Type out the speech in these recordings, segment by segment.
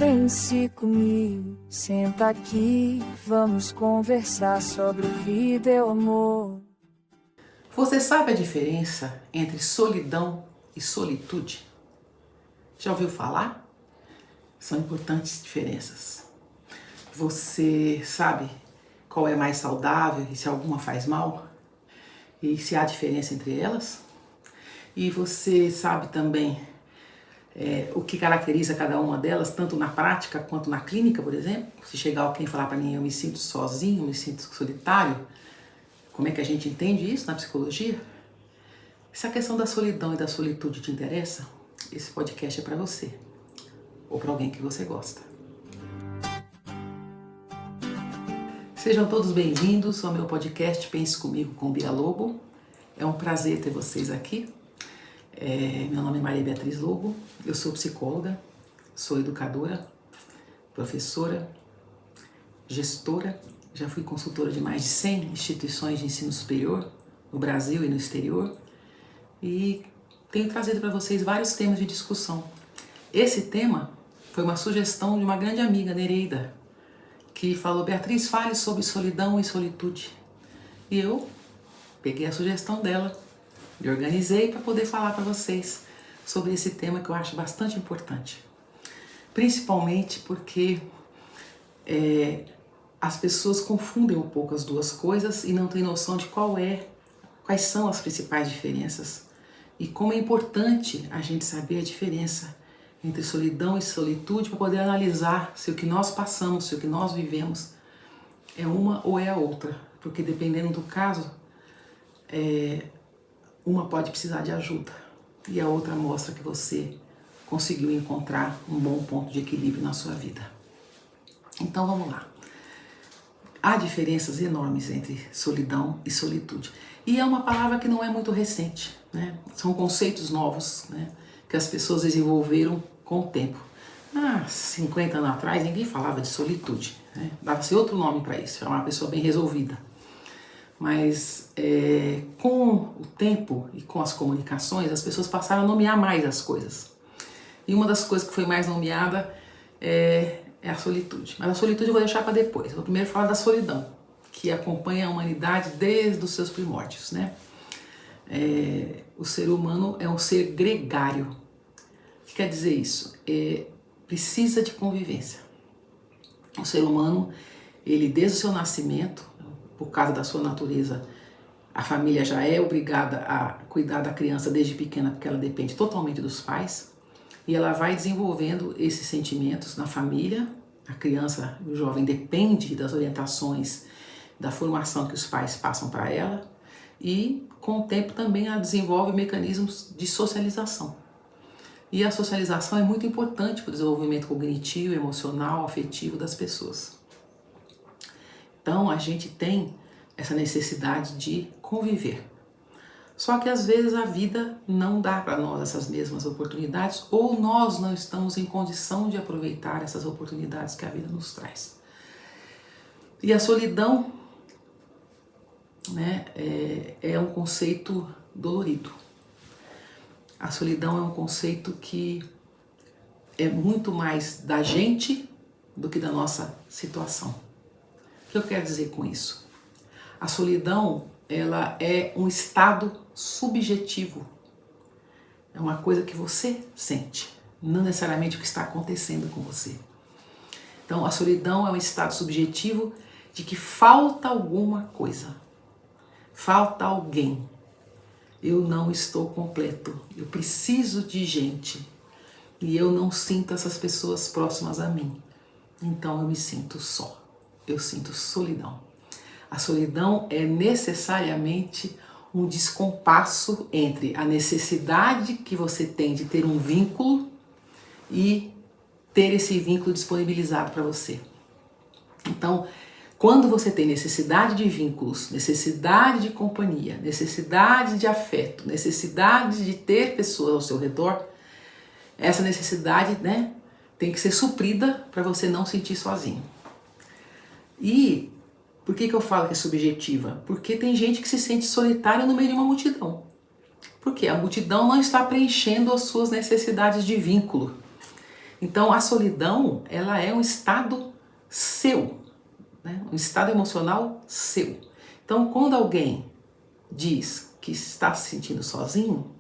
Pense comigo, senta aqui, vamos conversar sobre vida e o amor. Você sabe a diferença entre solidão e solitude? Já ouviu falar? São importantes diferenças. Você sabe qual é mais saudável e se alguma faz mal? E se há diferença entre elas? E você sabe também o que caracteriza cada uma delas, tanto na prática quanto na clínica, por exemplo? Se chegar alguém e falar para mim, eu me sinto sozinho, eu me sinto solitário, como é que a gente entende isso na psicologia? Se a questão da solidão e da solitude te interessa, esse podcast é para você, ou para alguém que você gosta. Sejam todos bem-vindos ao meu podcast Pense Comigo com Bia Lobo. É um prazer ter vocês aqui. Meu nome é Maria Beatriz Lobo, eu sou psicóloga, sou educadora, professora, gestora, já fui consultora de mais de 100 instituições de ensino superior no Brasil e no exterior e tenho trazido para vocês vários temas de discussão. Esse tema foi uma sugestão de uma grande amiga, Nereida, que falou: Beatriz, fale sobre solidão e solitude. E eu peguei a sugestão dela, me organizei para poder falar para vocês sobre esse tema que eu acho bastante importante. Principalmente porque as pessoas confundem um pouco as duas coisas e não têm noção de quais são as principais diferenças e como é importante a gente saber a diferença entre solidão e solitude para poder analisar se o que nós passamos, se o que nós vivemos é uma ou é a outra, porque dependendo do caso, uma pode precisar de ajuda e a outra mostra que você conseguiu encontrar um bom ponto de equilíbrio na sua vida. Então vamos lá. Há diferenças enormes entre solidão e solitude. E é uma palavra que não é muito recente, né? São conceitos novos, né, que as pessoas desenvolveram com o tempo. 50 anos atrás ninguém falava de solitude, né? Dava-se outro nome para isso, era uma pessoa bem resolvida. Mas com o tempo e com as comunicações, as pessoas passaram a nomear mais as coisas. E uma das coisas que foi mais nomeada é a solitude. Mas a solitude eu vou deixar para depois. Eu vou primeiro falar da solidão, que acompanha a humanidade desde os seus primórdios, né? O ser humano é um ser gregário. O que quer dizer isso? Precisa de convivência. O ser humano, ele desde o seu nascimento, por causa da sua natureza, a família já é obrigada a cuidar da criança desde pequena, porque ela depende totalmente dos pais, e ela vai desenvolvendo esses sentimentos na família. A criança, o jovem, depende das orientações, da formação que os pais passam para ela, e com o tempo também ela desenvolve mecanismos de socialização. E a socialização é muito importante para o desenvolvimento cognitivo, emocional, afetivo das pessoas. Então a gente tem essa necessidade de conviver. Só que às vezes a vida não dá para nós essas mesmas oportunidades, ou nós não estamos em condição de aproveitar essas oportunidades que a vida nos traz. E a solidão, né, é um conceito dolorido. A solidão é um conceito que é muito mais da gente do que da nossa situação. O que eu quero dizer com isso? A solidão, ela é um estado subjetivo. É uma coisa que você sente, não necessariamente o que está acontecendo com você. Então, a solidão é um estado subjetivo de que falta alguma coisa. Falta alguém. Eu não estou completo. Eu preciso de gente. E eu não sinto essas pessoas próximas a mim. Então, eu me sinto só. Eu sinto solidão. A solidão é necessariamente um descompasso entre a necessidade que você tem de ter um vínculo e ter esse vínculo disponibilizado para você. Então, quando você tem necessidade de vínculos, necessidade de companhia, necessidade de afeto, necessidade de ter pessoas ao seu redor, essa necessidade, né, tem que ser suprida para você não sentir sozinho. E por que eu falo que é subjetiva? Porque tem gente que se sente solitária no meio de uma multidão. Porque a multidão não está preenchendo as suas necessidades de vínculo. Então, a solidão, ela é um estado seu, né? Um estado emocional seu. Então, quando alguém diz que está se sentindo sozinho,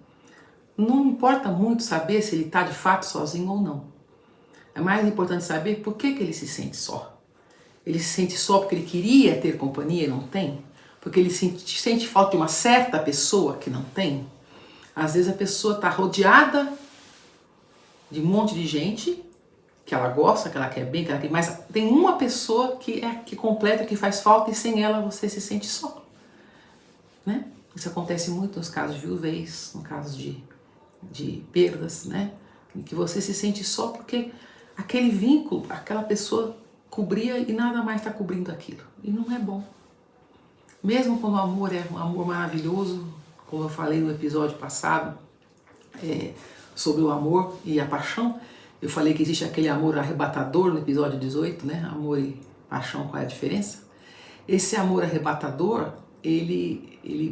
não importa muito saber se ele está de fato sozinho ou não. É mais importante saber por que ele se sente só. Ele se sente só porque ele queria ter companhia e não tem? Porque ele sente falta de uma certa pessoa que não tem? Às vezes a pessoa está rodeada de um monte de gente que ela gosta, que ela quer bem, que ela quer, mas tem uma pessoa que completa, que faz falta, e sem ela você se sente só, né? Isso acontece muito nos casos de viuvez, no caso de perdas, né? Em que você se sente só porque aquele vínculo, aquela pessoa cobria e nada mais está cobrindo aquilo. E não é bom. Mesmo quando o amor é um amor maravilhoso, como eu falei no episódio passado, sobre o amor e a paixão, eu falei que existe aquele amor arrebatador no episódio 18, né? Amor e paixão, qual é a diferença? Esse amor arrebatador, ele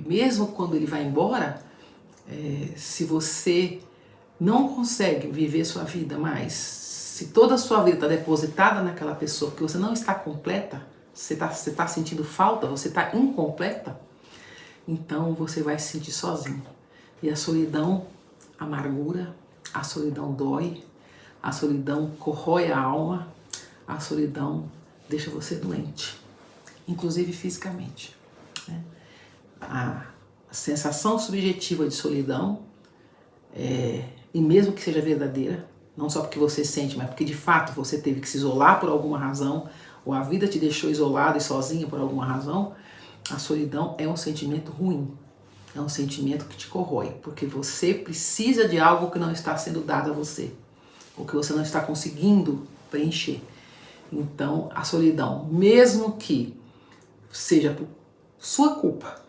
mesmo quando ele vai embora, se você não consegue viver sua vida mais, se toda a sua vida está depositada naquela pessoa, porque você não está completa, você está sentindo falta, você está incompleta, então você vai se sentir sozinho. E a solidão amargura, a solidão dói, a solidão corrói a alma, a solidão deixa você doente, inclusive fisicamente, né? A sensação subjetiva de solidão, e mesmo que seja verdadeira, não só porque você sente, mas porque de fato você teve que se isolar por alguma razão, ou a vida te deixou isolada e sozinha por alguma razão, a solidão é um sentimento ruim, é um sentimento que te corrói, porque você precisa de algo que não está sendo dado a você, ou que você não está conseguindo preencher. Então, a solidão, mesmo que seja por sua culpa,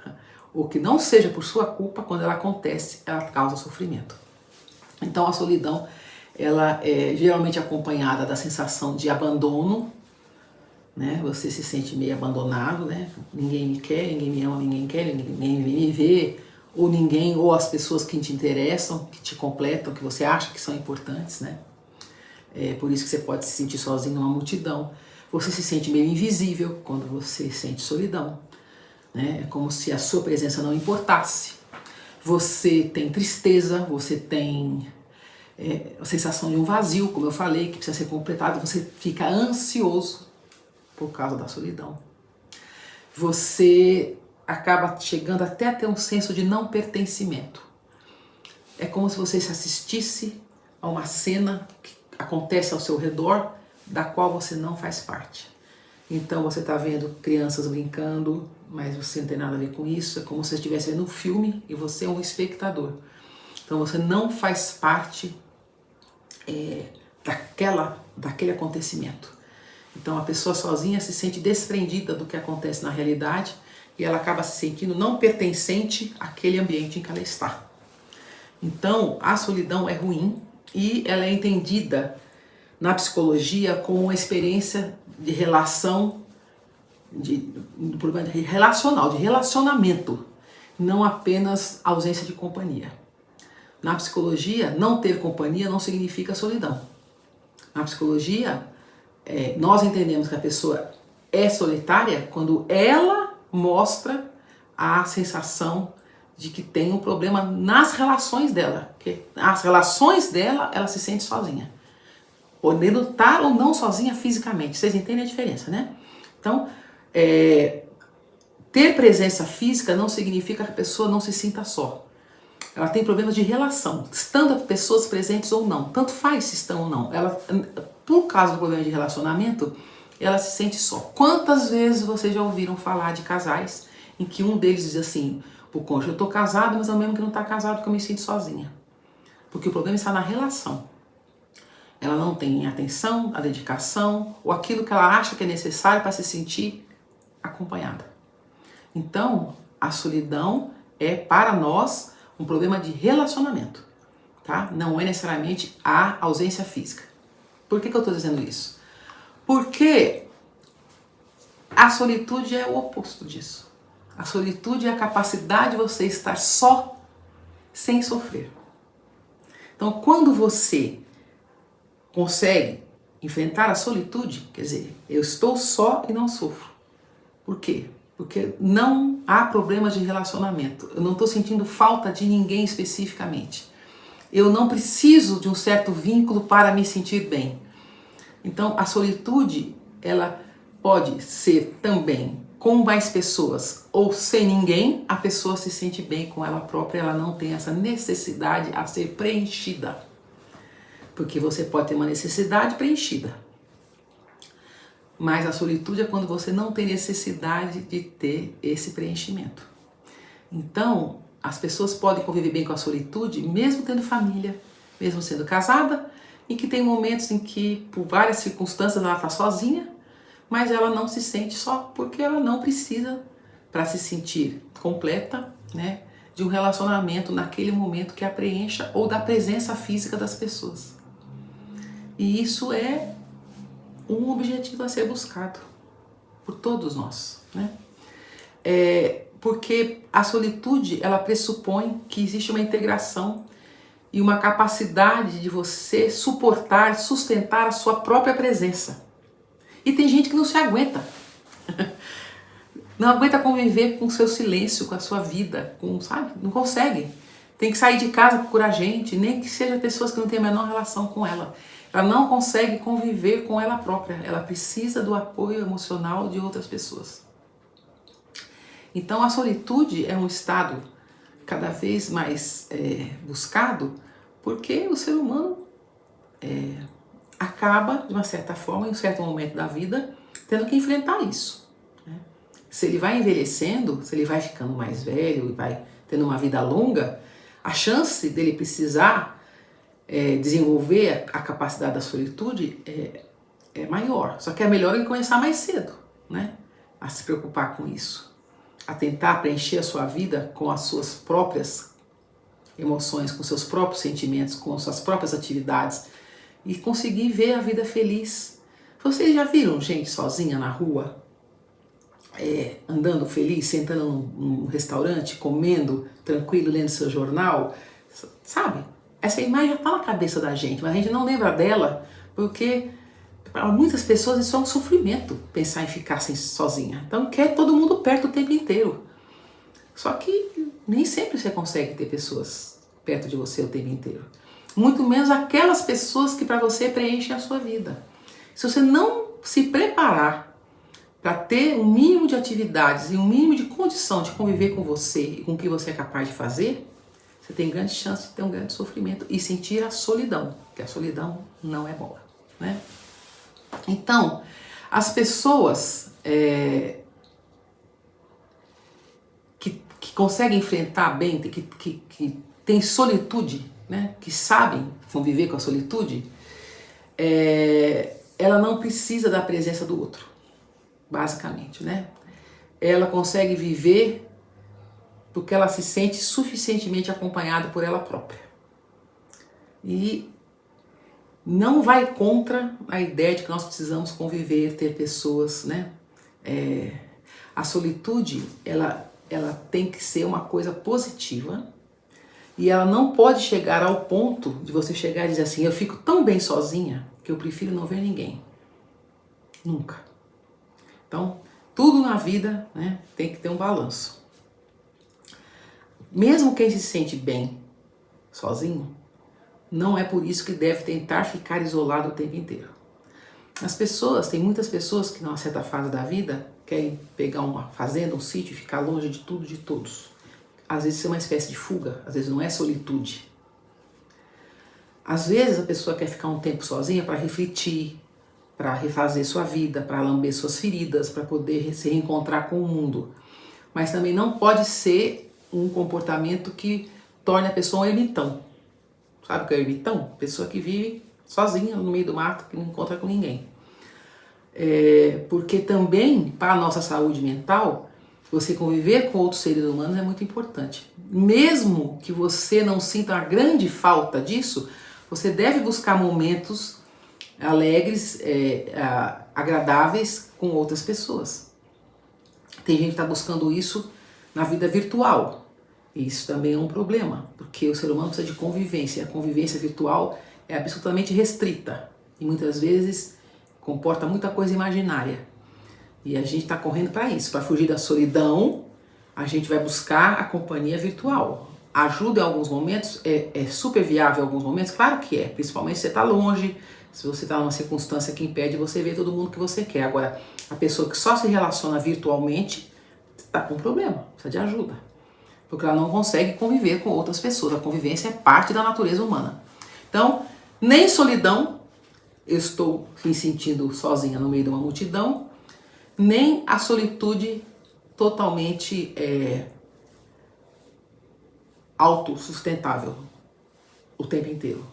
ou que não seja por sua culpa, quando ela acontece, ela causa sofrimento. Então, a solidão, ela é geralmente acompanhada da sensação de abandono, né? Você se sente meio abandonado, né? Ninguém me quer, ninguém me ama, ninguém quer, ninguém me vê, ou as pessoas que te interessam, que te completam, que você acha que são importantes, né? É por isso que você pode se sentir sozinho numa multidão. Você se sente meio invisível quando você sente solidão, né? É como se a sua presença não importasse. Você tem tristeza, você tem a sensação de um vazio, como eu falei, que precisa ser completado. Você fica ansioso por causa da solidão. Você acaba chegando até a ter um senso de não pertencimento. É como se você se assistisse a uma cena que acontece ao seu redor, da qual você não faz parte. Então você está vendo crianças brincando, mas você não tem nada a ver com isso. É como se você estivesse vendo um filme e você é um espectador. Então você não faz parte daquele acontecimento. Então a pessoa sozinha se sente desprendida do que acontece na realidade e ela acaba se sentindo não pertencente àquele ambiente em que ela está. Então a solidão é ruim e ela é entendida na psicologia como uma experiência de relação, relacional, de relacionamento, não apenas ausência de companhia. Na psicologia, não ter companhia não significa solidão. Na psicologia, nós entendemos que a pessoa é solitária quando ela mostra a sensação de que tem um problema nas relações dela. Que as relações dela, ela se sente sozinha. Podendo estar ou não sozinha fisicamente. Vocês entendem a diferença, né? Então, ter presença física não significa que a pessoa não se sinta só. Ela tem problemas de relação, estando pessoas presentes ou não. Tanto faz se estão ou não. Ela, por causa do problema de relacionamento, ela se sente só. Quantas vezes vocês já ouviram falar de casais em que um deles diz assim, o cônjuge, eu estou casado, mas é o mesmo que não está casado porque eu me sinto sozinha. Porque o problema está na relação. Ela não tem a atenção, a dedicação, ou aquilo que ela acha que é necessário para se sentir acompanhada. Então, a solidão é, para nós, um problema de relacionamento, tá? Não é necessariamente a ausência física. Por que eu estou dizendo isso? Porque a solitude é o oposto disso. A solitude é a capacidade de você estar só, sem sofrer. Então, quando você consegue enfrentar a solitude, quer dizer, eu estou só e não sofro. Por quê? Porque não há problemas de relacionamento. Eu não estou sentindo falta de ninguém especificamente. Eu não preciso de um certo vínculo para me sentir bem. Então, a solitude, ela pode ser também com mais pessoas ou sem ninguém. A pessoa se sente bem com ela própria, ela não tem essa necessidade a ser preenchida. Porque você pode ter uma necessidade preenchida. Mas a solitude é quando você não tem necessidade de ter esse preenchimento. Então, as pessoas podem conviver bem com a solitude, mesmo tendo família, mesmo sendo casada, e que tem momentos em que, por várias circunstâncias, ela está sozinha, mas ela não se sente só, porque ela não precisa, para se sentir completa, né, de um relacionamento naquele momento que a preencha ou da presença física das pessoas. E isso é um objetivo a ser buscado por todos nós, né? Porque a solitude, ela pressupõe que existe uma integração e uma capacidade de você suportar, sustentar a sua própria presença. E tem gente que não se aguenta. Não aguenta conviver com o seu silêncio, com a sua vida, sabe? Não consegue. Tem que sair de casa procurar gente, nem que seja pessoas que não têm a menor relação com ela. Ela não consegue conviver com ela própria. Ela precisa do apoio emocional de outras pessoas. Então a solitude é um estado cada vez mais buscado, porque o ser humano acaba, de uma certa forma, em um certo momento da vida, tendo que enfrentar isso. Né? Se ele vai envelhecendo, se ele vai ficando mais velho e vai tendo uma vida longa, a chance dele precisar desenvolver a capacidade da solitude é maior. Só que é melhor ele começar mais cedo, né? A se preocupar com isso. A tentar preencher a sua vida com as suas próprias emoções, com seus próprios sentimentos, com as suas próprias atividades e conseguir ver a vida feliz. Vocês já viram gente sozinha na rua, andando feliz, sentando num restaurante, comendo, tranquilo, lendo seu jornal? Sabe? Essa imagem já está na cabeça da gente, mas a gente não lembra dela porque para muitas pessoas isso é um sofrimento, pensar em ficar sozinha. Então quer todo mundo perto o tempo inteiro. Só que nem sempre você consegue ter pessoas perto de você o tempo inteiro. Muito menos aquelas pessoas que para você preenchem a sua vida. Se você não se preparar para ter um mínimo de atividades e um mínimo de condição de conviver com você e com o que você é capaz de fazer, você tem grande chance de ter um grande sofrimento e sentir a solidão, porque a solidão não é boa, né? Então, as pessoas que conseguem enfrentar bem, que têm solitude, né, que sabem conviver com a solitude, ela não precisa da presença do outro, basicamente, né? Ela consegue viver porque ela se sente suficientemente acompanhada por ela própria. E não vai contra a ideia de que nós precisamos conviver, ter pessoas, né? A solitude, ela tem que ser uma coisa positiva e ela não pode chegar ao ponto de você chegar e dizer assim, eu fico tão bem sozinha que eu prefiro não ver ninguém. Nunca. Então, tudo na vida, né, tem que ter um balanço. Mesmo quem se sente bem sozinho, não é por isso que deve tentar ficar isolado o tempo inteiro. Tem muitas pessoas que numa certa fase da vida querem pegar uma fazenda, um sítio e ficar longe de tudo, de todos. Às vezes isso é uma espécie de fuga, às vezes não é solitude. Às vezes a pessoa quer ficar um tempo sozinha para refletir, para refazer sua vida, para lamber suas feridas, para poder se reencontrar com o mundo. Mas também não pode ser um comportamento que torne a pessoa um ermitão. Sabe o que é ermitão? Pessoa que vive sozinha no meio do mato, que não encontra com ninguém. Porque também, para a nossa saúde mental, você conviver com outros seres humanos é muito importante. Mesmo que você não sinta uma grande falta disso, você deve buscar momentos alegres, agradáveis com outras pessoas. Tem gente que está buscando isso na vida virtual. Isso também é um problema, porque o ser humano precisa de convivência. A convivência virtual é absolutamente restrita. e muitas vezes comporta muita coisa imaginária. E a gente está correndo para isso, para fugir da solidão. A gente vai buscar a companhia virtual. Ajuda em alguns momentos, é super viável em alguns momentos, claro que é, principalmente se você está longe, se você está numa circunstância que impede você ver todo mundo que você quer. Agora, a pessoa que só se relaciona virtualmente está com problema, precisa de ajuda, porque ela não consegue conviver com outras pessoas. A convivência é parte da natureza humana. Então, nem solidão, eu estou me sentindo sozinha no meio de uma multidão, nem a solitude totalmente autossustentável o tempo inteiro.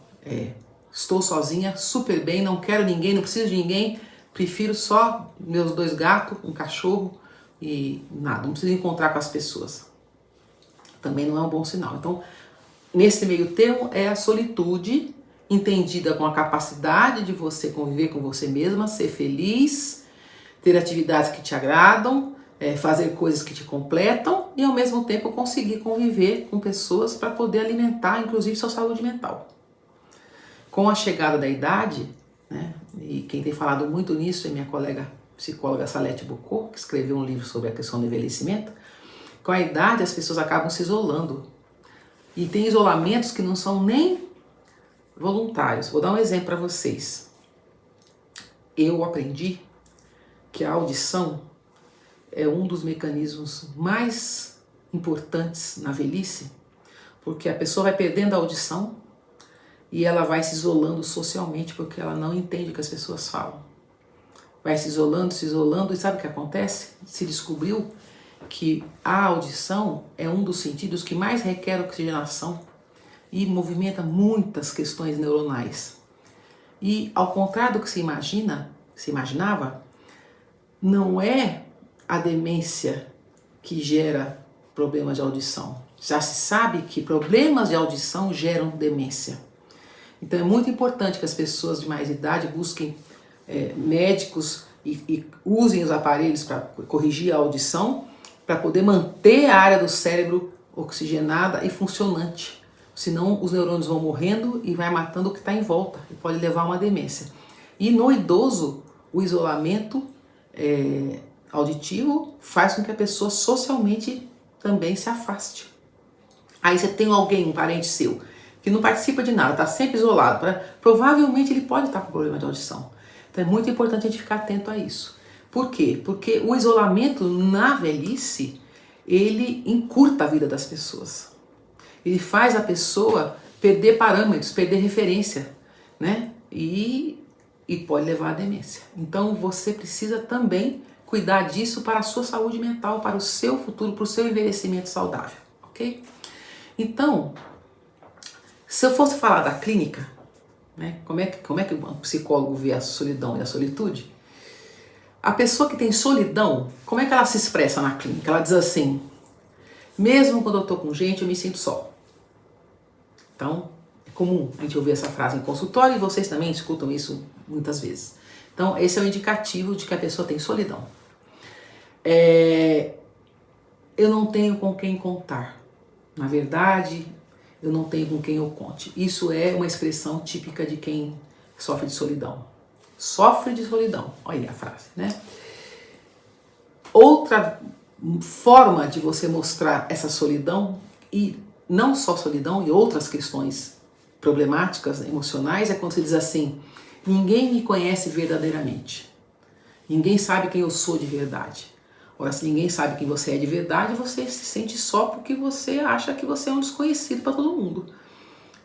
Estou sozinha, super bem, não quero ninguém, não preciso de ninguém, prefiro só meus 2 gatos, um cachorro e nada, não preciso encontrar com as pessoas. Também não é um bom sinal. Então, nesse meio termo é a solitude, entendida com a capacidade de você conviver com você mesma, ser feliz, ter atividades que te agradam, fazer coisas que te completam e ao mesmo tempo conseguir conviver com pessoas para poder alimentar, inclusive, sua saúde mental. Com a chegada da idade, né, e quem tem falado muito nisso é minha colega psicóloga Salete Bocô, que escreveu um livro sobre a questão do envelhecimento. Com a idade as pessoas acabam se isolando e tem isolamentos que não são nem voluntários. Vou dar um exemplo para vocês. Eu aprendi que a audição é um dos mecanismos mais importantes na velhice, porque a pessoa vai perdendo a audição e ela vai se isolando socialmente porque ela não entende o que as pessoas falam. Vai se isolando, e sabe o que acontece? Se descobriu que a audição é um dos sentidos que mais requer oxigenação e movimenta muitas questões neuronais. E ao contrário do que se imaginava, não é a demência que gera problemas de audição. Já se sabe que problemas de audição geram demência. Então é muito importante que as pessoas de mais idade busquem médicos e usem os aparelhos para corrigir a audição, para poder manter a área do cérebro oxigenada e funcionante. Senão os neurônios vão morrendo e vai matando o que está em volta e pode levar a uma demência. E no idoso, o isolamento auditivo faz com que a pessoa socialmente também se afaste. Aí você tem alguém, um parente seu, que não participa de nada, está sempre isolado, provavelmente ele pode estar com problema de audição. Então é muito importante a gente ficar atento a isso. Por quê? Porque o isolamento na velhice, ele encurta a vida das pessoas. Ele faz a pessoa perder parâmetros, perder referência, né? E pode levar à demência. Então você precisa também cuidar disso para a sua saúde mental, para o seu futuro, para o seu envelhecimento saudável, ok? Então, se eu fosse falar da clínica, né, como é que um psicólogo vê a solidão e a solitude? A pessoa que tem solidão, como é que ela se expressa na clínica? Ela diz assim: mesmo quando eu estou com gente, eu me sinto só. Então, é comum a gente ouvir essa frase em consultório e vocês também escutam isso muitas vezes. Então, esse é o indicativo de que a pessoa tem solidão. Eu não tenho com quem contar. Na verdade, eu não tenho com quem eu conte. Isso é uma expressão típica de quem sofre de solidão. Sofre de solidão. Olha aí a frase, né? Outra forma de você mostrar essa solidão, e não só solidão, e outras questões problemáticas, emocionais, é quando você diz assim: ninguém me conhece verdadeiramente. Ninguém sabe quem eu sou de verdade. Ora, se ninguém sabe quem você é de verdade, você se sente só porque você acha que você é um desconhecido para todo mundo.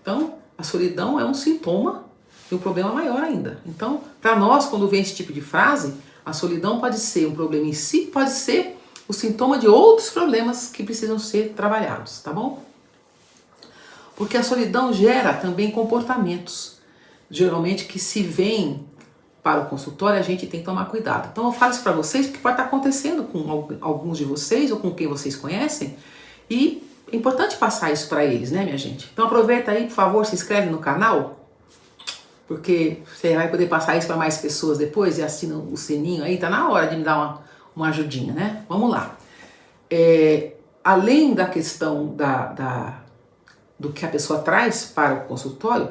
Então, a solidão é um sintoma de um problema maior ainda. Então, para nós, quando vem esse tipo de frase, a solidão pode ser um problema em si, pode ser o sintoma de outros problemas que precisam ser trabalhados, tá bom? Porque a solidão gera também comportamentos, geralmente que se vêm para o consultório, a gente tem que tomar cuidado. Então eu falo isso para vocês porque pode estar acontecendo com alguns de vocês ou com quem vocês conhecem, e é importante passar isso para eles, né, minha gente? Então aproveita aí, por favor, se inscreve no canal, porque você vai poder passar isso para mais pessoas depois e assina o sininho aí, tá na hora de me dar uma ajudinha, né? Vamos lá. Além da questão do que a pessoa traz para o consultório,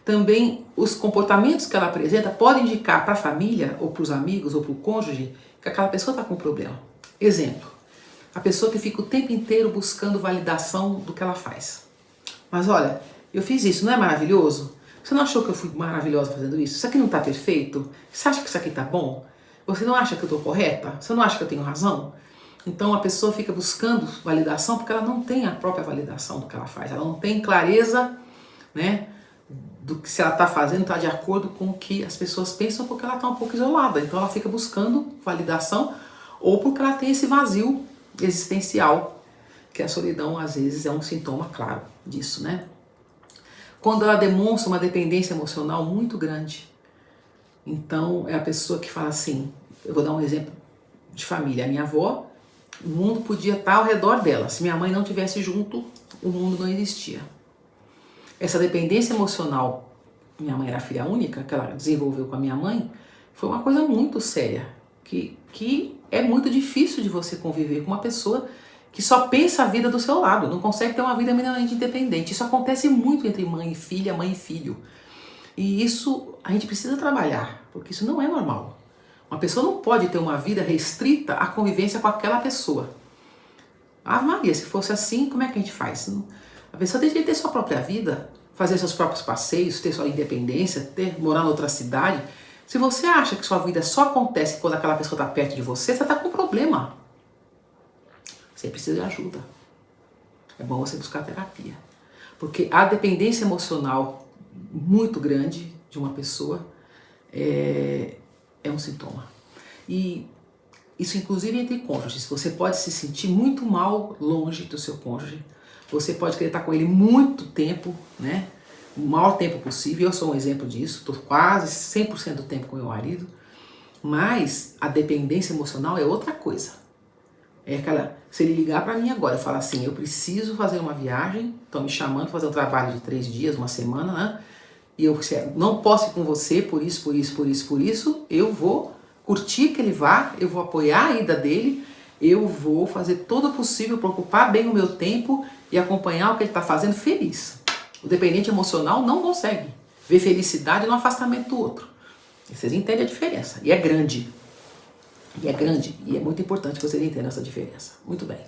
Também os comportamentos que ela apresenta podem indicar para a família, ou para os amigos, ou para o cônjuge, que aquela pessoa está com um problema. Exemplo, a pessoa que fica o tempo inteiro buscando validação do que ela faz. Mas olha, eu fiz isso, não é maravilhoso? Você não achou que eu fui maravilhosa fazendo isso? Isso aqui não está perfeito? Você acha que isso aqui está bom? Você não acha que eu estou correta? Você não acha que eu tenho razão? Então a pessoa fica buscando validação porque ela não tem a própria validação do que ela faz. Ela não tem clareza, né, do que se ela está fazendo está de acordo com o que as pessoas pensam, porque ela está um pouco isolada. Então ela fica buscando validação, ou porque ela tem esse vazio existencial, que a solidão às vezes é um sintoma claro disso, né? Quando ela demonstra uma dependência emocional muito grande. Então é a pessoa que fala assim, eu vou dar um exemplo de família, a minha avó, o mundo podia estar ao redor dela, se minha mãe não estivesse junto, o mundo não existia. Essa dependência emocional, minha mãe era filha única, que ela desenvolveu com a minha mãe, foi uma coisa muito séria, que é muito difícil de você conviver com uma pessoa que só pensa a vida do seu lado, não consegue ter uma vida minimamente independente. Isso acontece muito entre mãe e filha, mãe e filho. E isso a gente precisa trabalhar, porque isso não é normal. Uma pessoa não pode ter uma vida restrita à convivência com aquela pessoa. Ah, Maria, se fosse assim, como é que a gente faz? A pessoa tem que ter sua própria vida, fazer seus próprios passeios, ter sua independência, morar em outra cidade. Se você acha que sua vida só acontece quando aquela pessoa está perto de você, você está com um problema. Você precisa de ajuda. É bom você buscar terapia. Porque a dependência emocional muito grande de uma pessoa é um sintoma. E isso inclusive entre cônjuges. Você pode se sentir muito mal longe do seu cônjuge. Você pode querer estar com ele muito tempo, né? O maior tempo possível. Eu sou um exemplo disso. Estou quase 100% do tempo com meu marido. Mas a dependência emocional é outra coisa. É aquela, se ele ligar para mim agora e falar assim, eu preciso fazer uma viagem, estão me chamando para fazer um trabalho de 3 dias, uma semana, né? E eu não posso ir com você por isso, eu vou curtir que ele vá, eu vou apoiar a ida dele, eu vou fazer todo o possível para ocupar bem o meu tempo e acompanhar o que ele está fazendo feliz. O dependente emocional não consegue ver felicidade no afastamento do outro. Vocês entendem a diferença. E é grande. E é muito importante que vocês entendam essa diferença. Muito bem.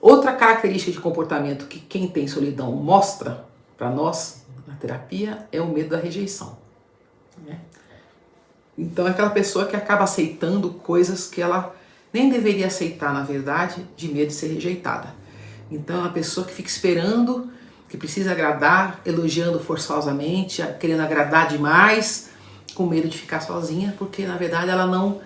Outra característica de comportamento que quem tem solidão mostra para nós na terapia é o medo da rejeição. Né? Então é aquela pessoa que acaba aceitando coisas que ela nem deveria aceitar, na verdade, de medo de ser rejeitada. Então é uma pessoa que fica esperando, que precisa agradar, elogiando forçosamente, querendo agradar demais, com medo de ficar sozinha, porque na verdade ela não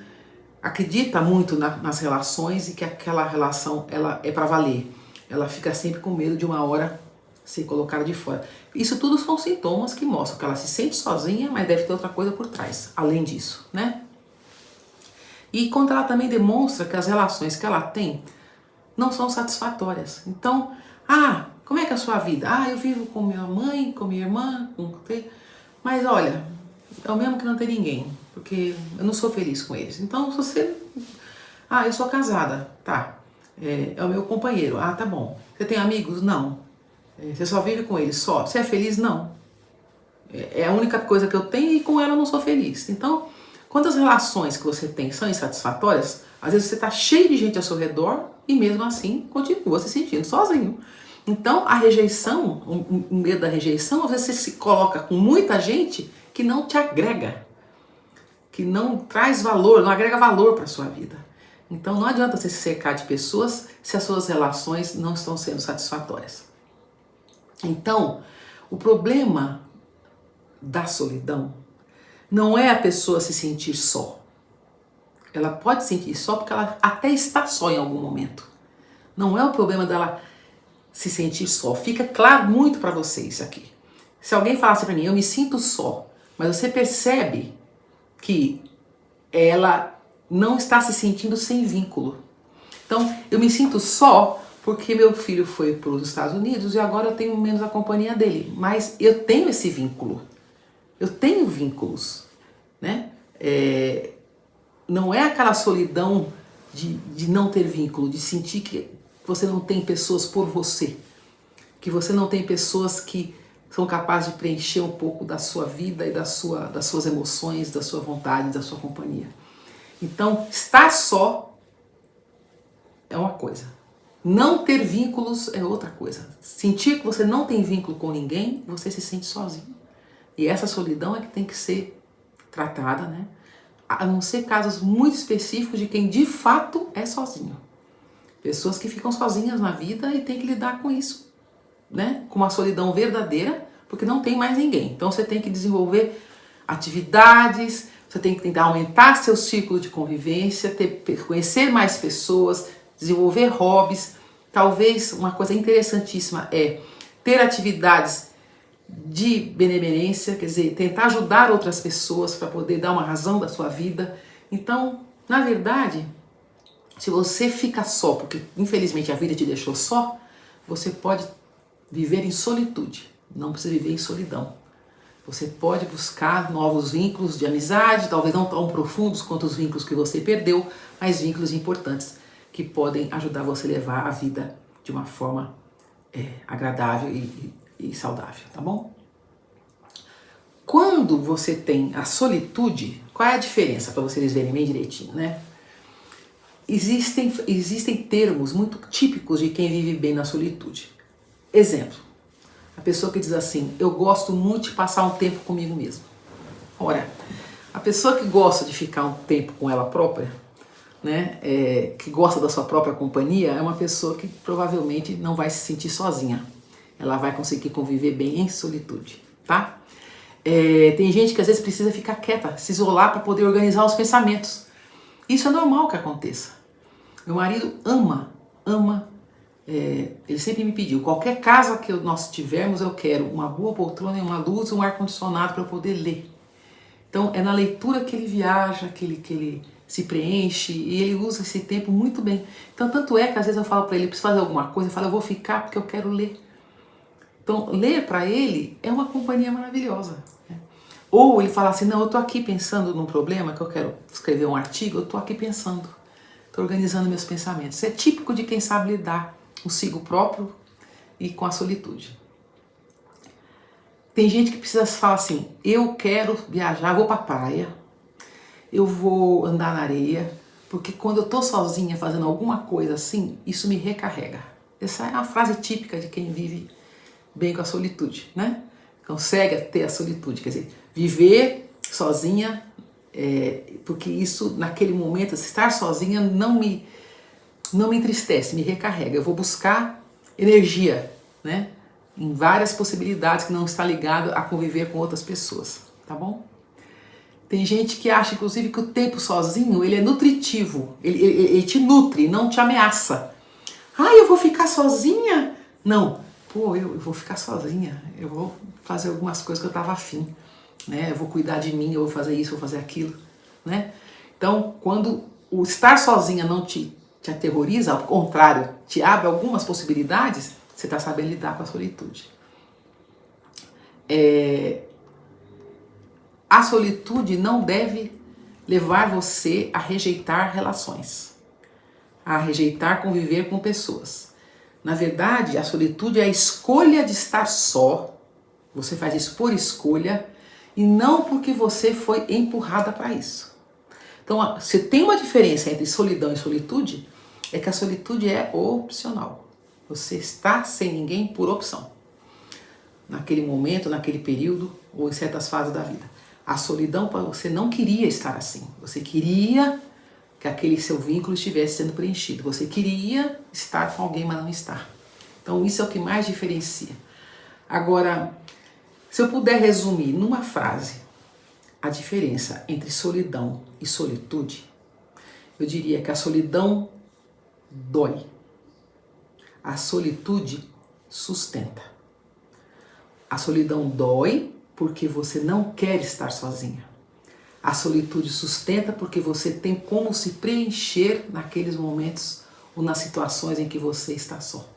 acredita muito nas relações e que aquela relação ela é para valer. Ela fica sempre com medo de uma hora ser colocada de fora. Isso tudo são sintomas que mostram que ela se sente sozinha, mas deve ter outra coisa por trás, além disso, né? E quando ela também demonstra que as relações que ela tem não são satisfatórias. Então, como é que é a sua vida? Eu vivo com minha mãe, com minha irmã, mas olha, é o mesmo que não ter ninguém, porque eu não sou feliz com eles. Então, se você... eu sou casada, tá. É o meu companheiro, tá bom. Você tem amigos? Não. Você só vive com eles só? Você é feliz? Não. É a única coisa que eu tenho e com ela eu não sou feliz. Então, quando as relações que você tem são insatisfatórias, às vezes você está cheio de gente ao seu redor e mesmo assim continua se sentindo sozinho. Então, a rejeição, o medo da rejeição, às vezes você se coloca com muita gente que não te agrega, que não traz valor, não agrega valor para a sua vida. Então, não adianta você se cercar de pessoas se as suas relações não estão sendo satisfatórias. Então, o problema da solidão não é a pessoa se sentir só. Ela pode se sentir só porque ela até está só em algum momento. Não é o problema dela se sentir só. Fica claro muito para vocês isso aqui. Se alguém falasse para mim, eu me sinto só, mas você percebe que ela não está se sentindo sem vínculo. Então, eu me sinto só porque meu filho foi para os Estados Unidos e agora eu tenho menos a companhia dele. Mas eu tenho esse vínculo. Eu tenho vínculos, né? Não é aquela solidão de não ter vínculo, de sentir que você não tem pessoas por você, que você não tem pessoas que são capazes de preencher um pouco da sua vida e das suas emoções, da sua vontade, da sua companhia. Então, estar só é uma coisa. Não ter vínculos é outra coisa. Sentir que você não tem vínculo com ninguém, você se sente sozinho. E essa solidão é que tem que ser tratada, né? A não ser casos muito específicos de quem de fato é sozinho. Pessoas que ficam sozinhas na vida e tem que lidar com isso, né? Com uma solidão verdadeira, porque não tem mais ninguém. Então você tem que desenvolver atividades, você tem que tentar aumentar seu círculo de convivência, conhecer mais pessoas, desenvolver hobbies. Talvez uma coisa interessantíssima é ter atividades de benemerência, quer dizer, tentar ajudar outras pessoas para poder dar uma razão da sua vida. Então, na verdade, se você fica só, porque infelizmente a vida te deixou só, você pode viver em solitude, não precisa viver em solidão. Você pode buscar novos vínculos de amizade, talvez não tão profundos quanto os vínculos que você perdeu, mas vínculos importantes que podem ajudar você a levar a vida de uma forma agradável e saudável, tá bom? Quando você tem a solitude, qual é a diferença para vocês verem bem direitinho, né? Existem termos muito típicos de quem vive bem na solitude. Exemplo, a pessoa que diz assim, eu gosto muito de passar um tempo comigo mesmo. Ora, a pessoa que gosta de ficar um tempo com ela própria, né, que gosta da sua própria companhia, é uma pessoa que provavelmente não vai se sentir sozinha. Ela vai conseguir conviver bem em solitude, tá? Tem gente que às vezes precisa ficar quieta, se isolar para poder organizar os pensamentos. Isso é normal que aconteça. Meu marido ama, ele sempre me pediu, qualquer casa que nós tivermos, eu quero uma boa poltrona, uma luz, um ar-condicionado para eu poder ler. Então é na leitura que ele viaja, que ele se preenche e ele usa esse tempo muito bem. Então tanto é que às vezes eu falo para ele, preciso fazer alguma coisa, eu falo, eu vou ficar porque eu quero ler. Então ler para ele é uma companhia maravilhosa. Né? Ou ele fala assim, não, eu tô aqui pensando num problema, que eu quero escrever um artigo, eu tô aqui pensando, tô organizando meus pensamentos. Isso é típico de quem sabe lidar consigo próprio e com a solitude. Tem gente que precisa falar assim, eu quero viajar, vou pra praia, eu vou andar na areia, porque quando eu tô sozinha fazendo alguma coisa assim, isso me recarrega. Essa é uma frase típica de quem vive bem com a solitude, né? Consegue ter a solitude, quer dizer, viver sozinha, porque isso, naquele momento, estar sozinha não me entristece, me recarrega. Eu vou buscar energia, né? Em várias possibilidades que não está ligado a conviver com outras pessoas, tá bom? Tem gente que acha, inclusive, que o tempo sozinho, ele é nutritivo, ele te nutre, não te ameaça. Ah, eu vou ficar sozinha? Não, eu vou ficar sozinha, eu vou fazer algumas coisas que eu estava afim, né? Eu vou cuidar de mim, eu vou fazer isso, eu vou fazer aquilo, né? Então, quando o estar sozinha não te aterroriza, ao contrário, te abre algumas possibilidades, você está sabendo lidar com a solitude. A solitude não deve levar você a rejeitar relações, a rejeitar conviver com pessoas. Na verdade, a solitude é a escolha de estar só. Você faz isso por escolha e não porque você foi empurrada para isso. Então, se tem uma diferença entre solidão e solitude, é que a solitude é opcional. Você está sem ninguém por opção. Naquele momento, naquele período ou em certas fases da vida. A solidão, você não queria estar assim. Você queria que aquele seu vínculo estivesse sendo preenchido. Você queria estar com alguém, mas não estar. Então isso é o que mais diferencia. Agora, se eu puder resumir numa frase a diferença entre solidão e solitude, eu diria que a solidão dói. A solitude sustenta. A solidão dói porque você não quer estar sozinha. A solitude sustenta porque você tem como se preencher naqueles momentos ou nas situações em que você está só.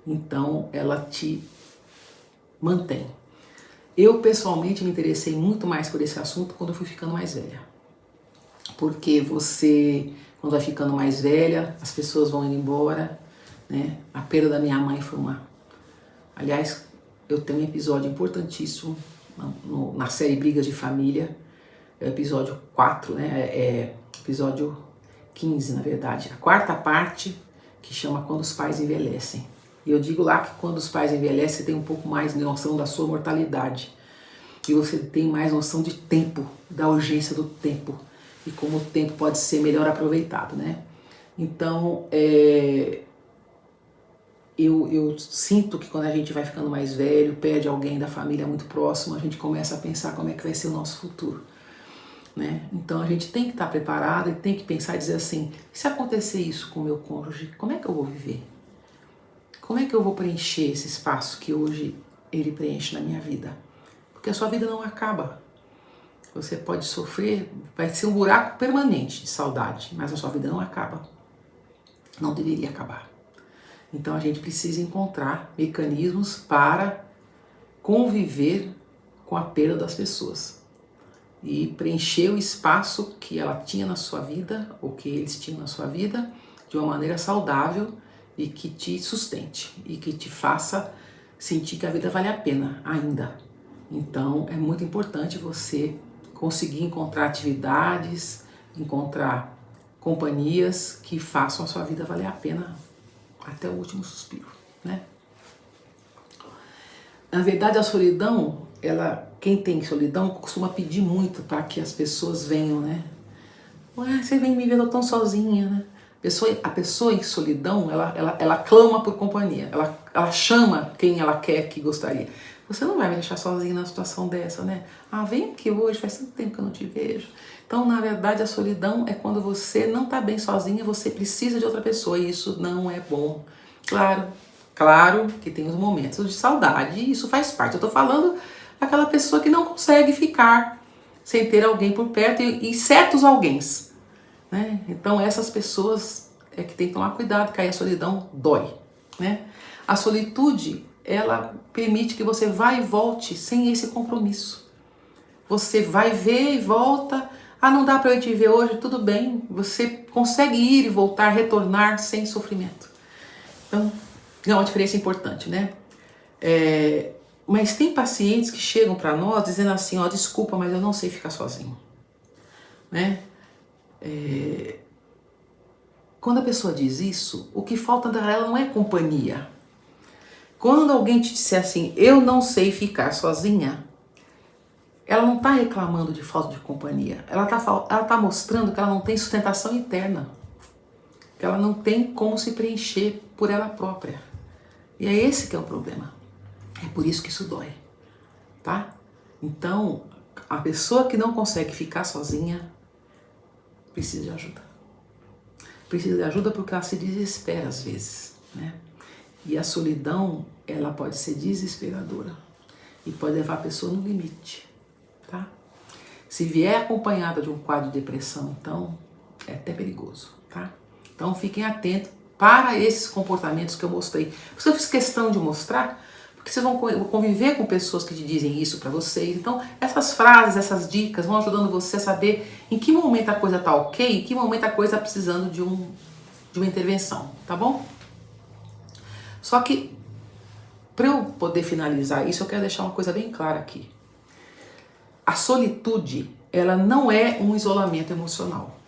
Então, ela te mantém. Eu, pessoalmente, me interessei muito mais por esse assunto quando eu fui ficando mais velha. Porque você, quando vai ficando mais velha, as pessoas vão indo embora, né? A perda da minha mãe foi uma... Aliás, eu tenho um episódio importantíssimo na série Brigas de Família, é o episódio 4, né? Episódio 15, na verdade. A quarta parte, que chama Quando os Pais Envelhecem. E eu digo lá que quando os pais envelhecem, você tem um pouco mais de noção da sua mortalidade. E você tem mais noção de tempo, da urgência do tempo. E como o tempo pode ser melhor aproveitado, né? Então, eu sinto que quando a gente vai ficando mais velho, perde alguém da família muito próximo, a gente começa a pensar como é que vai ser o nosso futuro, né? Então a gente tem que estar preparado e tem que pensar e dizer assim, se acontecer isso com o meu cônjuge, como é que eu vou viver? Como é que eu vou preencher esse espaço que hoje ele preenche na minha vida? Porque a sua vida não acaba. Você pode sofrer, vai ser um buraco permanente de saudade, mas a sua vida não acaba. Não deveria acabar. Então a gente precisa encontrar mecanismos para conviver com a perda das pessoas e preencher o espaço que ela tinha na sua vida, ou que eles tinham na sua vida, de uma maneira saudável e que te sustente e que te faça sentir que a vida vale a pena ainda. Então é muito importante você conseguir encontrar atividades, encontrar companhias que façam a sua vida valer a pena até o último suspiro, né? Na verdade, a solidão, quem tem solidão costuma pedir muito para que as pessoas venham, né? Ué, você vem me ver, eu tô tão sozinha, né? A pessoa em solidão, ela clama por companhia, ela chama quem ela quer que gostaria. Você não vai me deixar sozinha numa situação dessa, né? Ah, vem aqui hoje, faz tanto tempo que eu não te vejo. Então, na verdade, a solidão é quando você não tá bem sozinha, você precisa de outra pessoa, e isso não é bom. Claro que tem os momentos de saudade, e isso faz parte. Eu tô falando daquela pessoa que não consegue ficar sem ter alguém por perto, e certos alguéns, né? Então, essas pessoas é que tem que tomar cuidado, porque aí a solidão dói, né? A solitude, ela permite que você vá e volte sem esse compromisso. Você vai ver e volta. Ah, não dá para eu te ver hoje, tudo bem. Você consegue ir e voltar, retornar sem sofrimento. Então, é uma diferença importante, né? Mas tem pacientes que chegam para nós dizendo assim, ó, desculpa, mas eu não sei ficar sozinho, né? Quando a pessoa diz isso, o que falta dela não é companhia. Quando alguém te disser assim, eu não sei ficar sozinha, ela não está reclamando de falta de companhia. Ela tá mostrando que ela não tem sustentação interna. Que ela não tem como se preencher por ela própria. E é esse que é o problema. É por isso que isso dói, tá? Então, a pessoa que não consegue ficar sozinha precisa de ajuda. Precisa de ajuda porque ela se desespera às vezes, né? E a solidão, ela pode ser desesperadora e pode levar a pessoa no limite, tá? Se vier acompanhada de um quadro de depressão, então, é até perigoso, tá? Então, fiquem atentos para esses comportamentos que eu mostrei. Por isso eu fiz questão de mostrar, porque vocês vão conviver com pessoas que te dizem isso para vocês. Então, essas frases, essas dicas vão ajudando você a saber em que momento a coisa tá ok, em que momento a coisa tá precisando de uma intervenção, tá bom? Só que, para eu poder finalizar isso, eu quero deixar uma coisa bem clara aqui. A solitude, ela não é um isolamento emocional.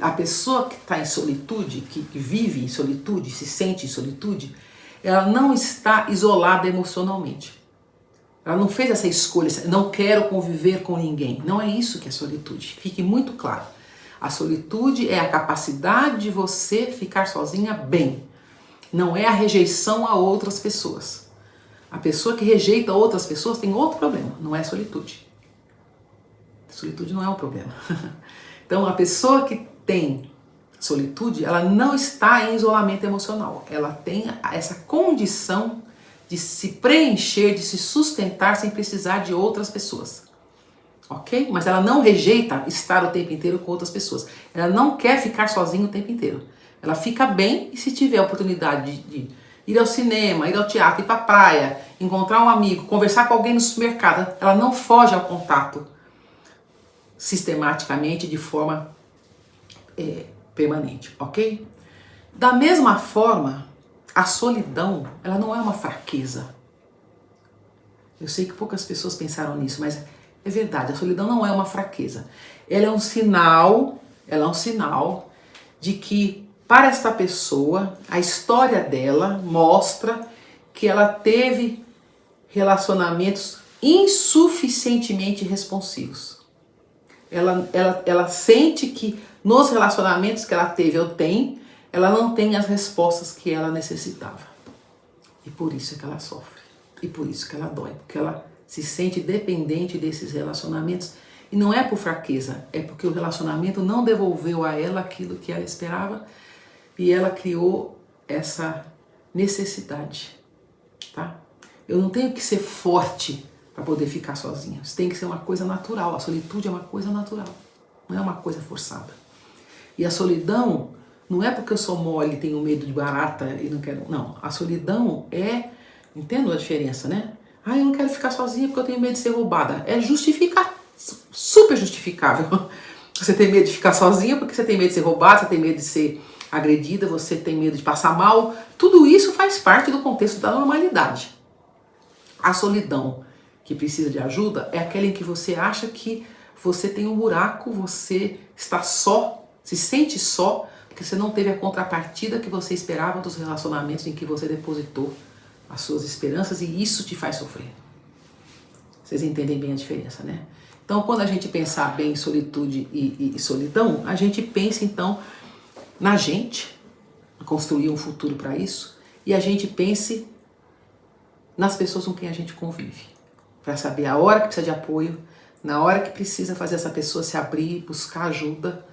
A pessoa que está em solitude, que vive em solitude, se sente em solitude, ela não está isolada emocionalmente. Ela não fez essa escolha, não quero conviver com ninguém. Não é isso que é solitude. Fique muito claro. A solitude é a capacidade de você ficar sozinha bem. Não é a rejeição a outras pessoas. A pessoa que rejeita outras pessoas tem outro problema, não é solitude. Solitude não é um problema. Então, a pessoa que tem solitude, ela não está em isolamento emocional. Ela tem essa condição de se preencher, de se sustentar sem precisar de outras pessoas. Ok? Mas ela não rejeita estar o tempo inteiro com outras pessoas. Ela não quer ficar sozinha o tempo inteiro. Ela fica bem e se tiver a oportunidade de ir ao cinema, ir ao teatro, ir para a praia, encontrar um amigo, conversar com alguém no supermercado, ela não foge ao contato sistematicamente, de forma permanente, ok? Da mesma forma, a solidão, ela não é uma fraqueza. Eu sei que poucas pessoas pensaram nisso, mas é verdade, a solidão não é uma fraqueza. Ela é um sinal de que para esta pessoa, a história dela mostra que ela teve relacionamentos insuficientemente responsivos. Ela sente que nos relacionamentos que ela teve ou tem, ela não tem as respostas que ela necessitava. E por isso é que ela sofre. E por isso que ela dói. Porque ela se sente dependente desses relacionamentos. E não é por fraqueza, é porque o relacionamento não devolveu a ela aquilo que ela esperava. E ela criou essa necessidade. Tá? Eu não tenho que ser forte para poder ficar sozinha. Isso tem que ser uma coisa natural. A solitude é uma coisa natural. Não é uma coisa forçada. E a solidão não é porque eu sou mole, tenho medo de barata e não quero... Não, a solidão é... Entendo a diferença, né? Ah, eu não quero ficar sozinha porque eu tenho medo de ser roubada. É super justificável. Você tem medo de ficar sozinha porque você tem medo de ser roubada, você tem medo de ser agredida, você tem medo de passar mal. Tudo isso faz parte do contexto da normalidade. A solidão que precisa de ajuda é aquela em que você acha que você tem um buraco, você está só, se sente só, porque você não teve a contrapartida que você esperava dos relacionamentos em que você depositou as suas esperanças, e isso te faz sofrer. Vocês entendem bem a diferença, né? Então, quando a gente pensar bem em solitude e solidão, a gente pensa então na gente, construir um futuro para isso, e a gente pense nas pessoas com quem a gente convive, para saber a hora que precisa de apoio, na hora que precisa fazer essa pessoa se abrir, buscar ajuda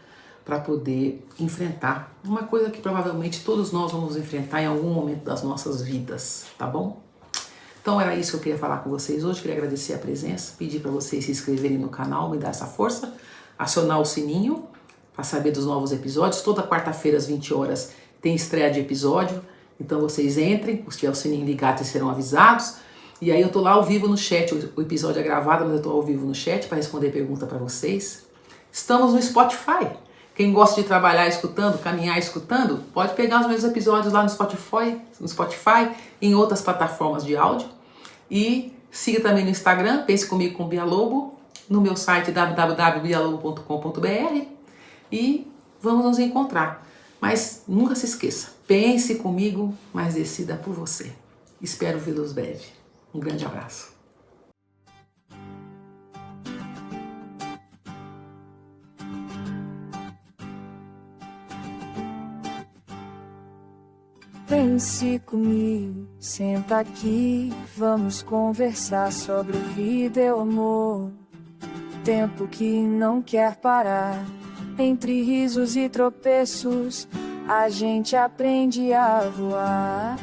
para poder enfrentar uma coisa que provavelmente todos nós vamos enfrentar em algum momento das nossas vidas, tá bom? Então era isso que eu queria falar com vocês hoje, queria agradecer a presença, pedir para vocês se inscreverem no canal, me dar essa força, acionar o sininho para saber dos novos episódios. Toda quarta-feira às 20 horas tem estreia de episódio, então vocês entrem, se tiver o sininho ligado, vocês serão avisados. E aí eu tô lá ao vivo no chat, o episódio é gravado, mas eu tô ao vivo no chat para responder pergunta para vocês. Estamos no Spotify. Quem gosta de trabalhar escutando, caminhar escutando, pode pegar os meus episódios lá no Spotify, em outras plataformas de áudio. E siga também no Instagram, pense comigo com Bia Lobo, no meu site www.bialobo.com.br, e vamos nos encontrar. Mas nunca se esqueça, pense comigo, mas decida por você. Espero vê-los breve. Um grande abraço. Pense comigo, senta aqui, vamos conversar sobre vida e amor. Tempo que não quer parar, entre risos e tropeços, a gente aprende a voar.